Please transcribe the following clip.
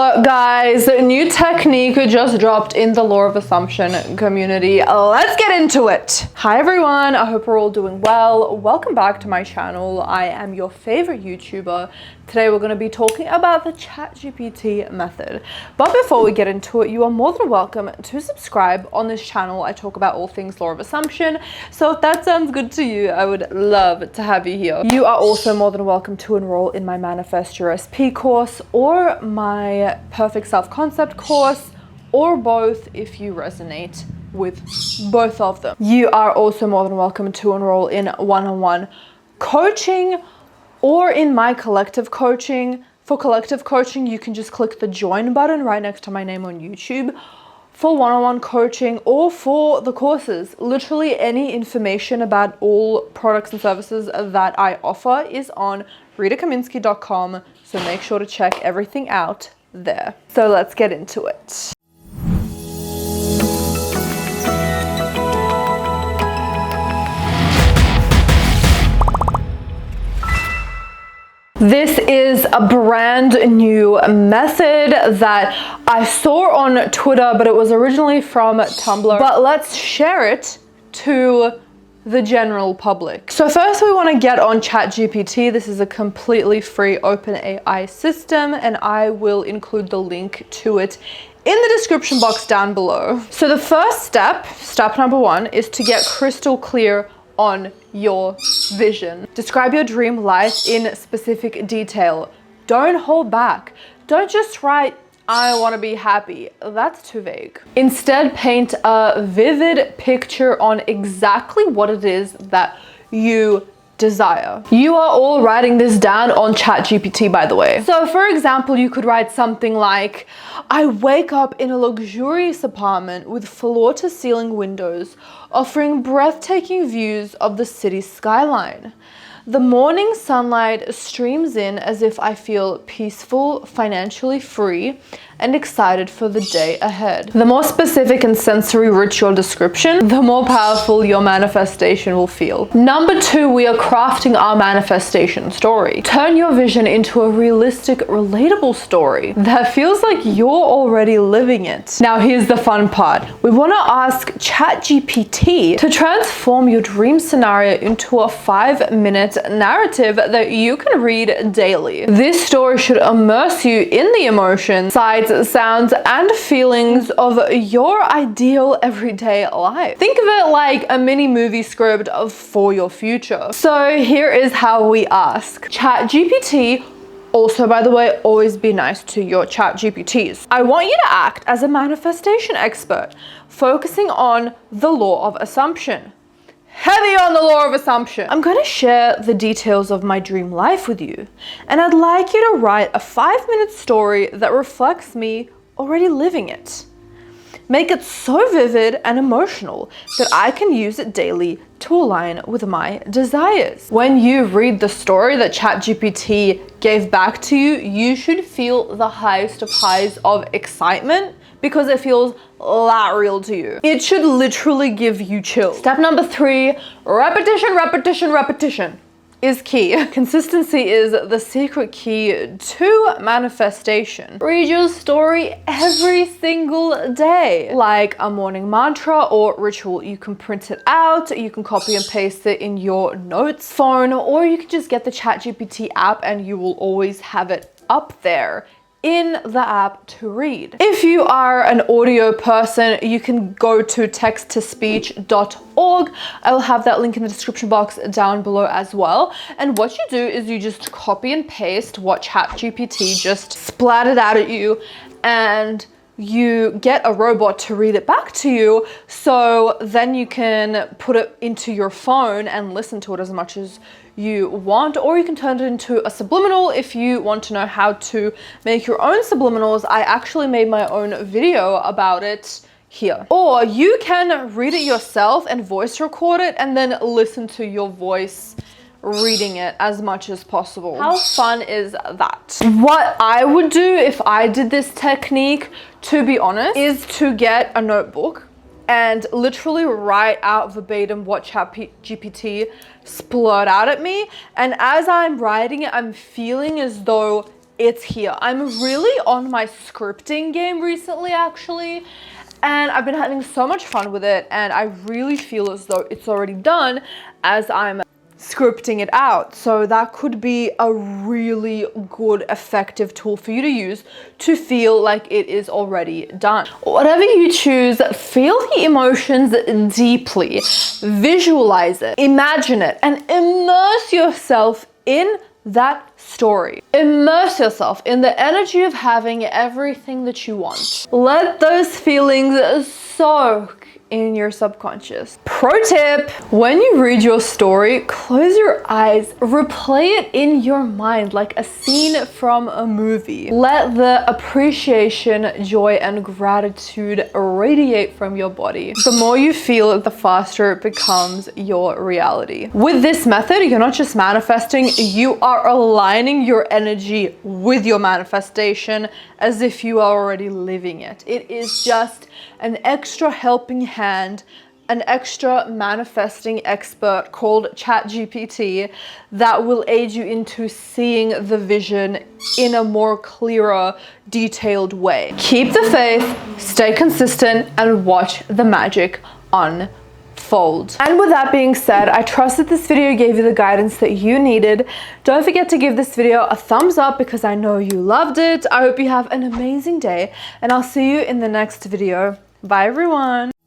So guys, a new technique just dropped in the Law of Assumption community. Let's get into it. Hi everyone, I hope we're all doing well. Welcome back to my channel. I am your favorite YouTuber. Today we're going to be talking about the ChatGPT method. But before we get into it, you are more than welcome to subscribe. On this channel, I talk about all things Law of Assumption. So if that sounds good to you, I would love to have you here. You are also more than welcome to enroll in my Manifest Your SP course or my Perfect Self-Concept course, or both if you resonate with both of them. You are also more than welcome to enroll in one-on-one coaching or in my collective coaching. For collective coaching, you can just click the join button right next to my name on YouTube. For one-on-one coaching or for the courses, literally any information about all products and services that I offer is on ritakaminsky.com, so make sure to check everything out there. So let's get into it. This is a brand new method that I saw on Twitter, but it was originally from Tumblr. But let's share it to the general public. So first we want to get on ChatGPT. This is a completely free OpenAI system, and I will include the link to it in the description box down below. So the first step number one, is to get crystal clear on your vision. Describe your dream life in specific detail. Don't hold back. Don't just write, I want to be happy. That's too vague. Instead, paint a vivid picture on exactly what it is that you desire. You are all writing this down on ChatGPT, by the way. So for example, you could write something like, I wake up in a luxurious apartment with floor-to-ceiling windows offering breathtaking views of the city skyline. The morning sunlight streams in as if I feel peaceful, financially free, and excited for the day ahead. The more specific and sensory rich your description, the more powerful your manifestation will feel. Number two, we are crafting our manifestation story. Turn your vision into a realistic, relatable story that feels like you're already living it. Now here's the fun part. We want to ask ChatGPT to transform your dream scenario into a 5-minute narrative that you can read daily. This story should immerse you in the emotions, sights, sounds, and feelings of your ideal everyday life. Think of it like a mini movie script for your future. So here is how we ask ChatGPT. Also, by the way, always be nice to your ChatGPTs. I want you to act as a manifestation expert, focusing on the law of assumption. Heavy on the law of assumption. I'm going to share the details of my dream life with you, and I'd like you to write a 5-minute story that reflects me already living it. Make it so vivid and emotional that I can use it daily to align with my desires. When you read the story that ChatGPT gave back to you, you should feel the highest of highs of excitement, because it feels that real to you. It should literally give you chills. Step number 3, repetition, repetition, repetition is key. Consistency is the secret key to manifestation. Read your story every single day, like a morning mantra or ritual. You can print it out, you can copy and paste it in your notes phone, or you can just get the ChatGPT app and you will always have it up there in the app to read. If you are an audio person, you can go to texttospeech.org. I will have that link in the description box down below as well. And what you do is you just copy and paste what ChatGPT just splattered out at you, and you get a robot to read it back to you, so then you can put it into your phone and listen to it as much as you want, or you can turn it into a subliminal if you want to know how to make your own subliminals. I actually made my own video about it here. Or you can read it yourself and voice record it and then listen to your voice reading it as much as possible. How fun is that? What I would do if I did this technique, to be honest, is to get a notebook and literally write out verbatim what ChatGPT splurted out at me. And as I'm writing it, I'm feeling as though it's here. I'm really on my scripting game recently, actually, and I've been having so much fun with it, and I really feel as though it's already done as I'm scripting it out. So that could be a really good, effective tool for you to use to feel like it is already done. Whatever you choose, feel the emotions deeply, visualize it, imagine it, and immerse yourself in that story. Immerse yourself in the energy of having everything that you want. Let those feelings soak in your subconscious. Pro tip, when you read your story, close your eyes, replay it in your mind like a scene from a movie. Let the appreciation, joy, and gratitude radiate from your body. The more you feel it, the faster it becomes your reality. With this method, you're not just manifesting, you are aligning your energy with your manifestation as if you are already living it. It is just an extra helping hand, an extra manifesting expert called ChatGPT that will aid you into seeing the vision in a more clearer, detailed way. Keep the faith, stay consistent, and watch the magic unfold. And with that being said, I trust that this video gave you the guidance that you needed. Don't forget to give this video a thumbs up because I know you loved it. I hope you have an amazing day, and I'll see you in the next video. Bye everyone.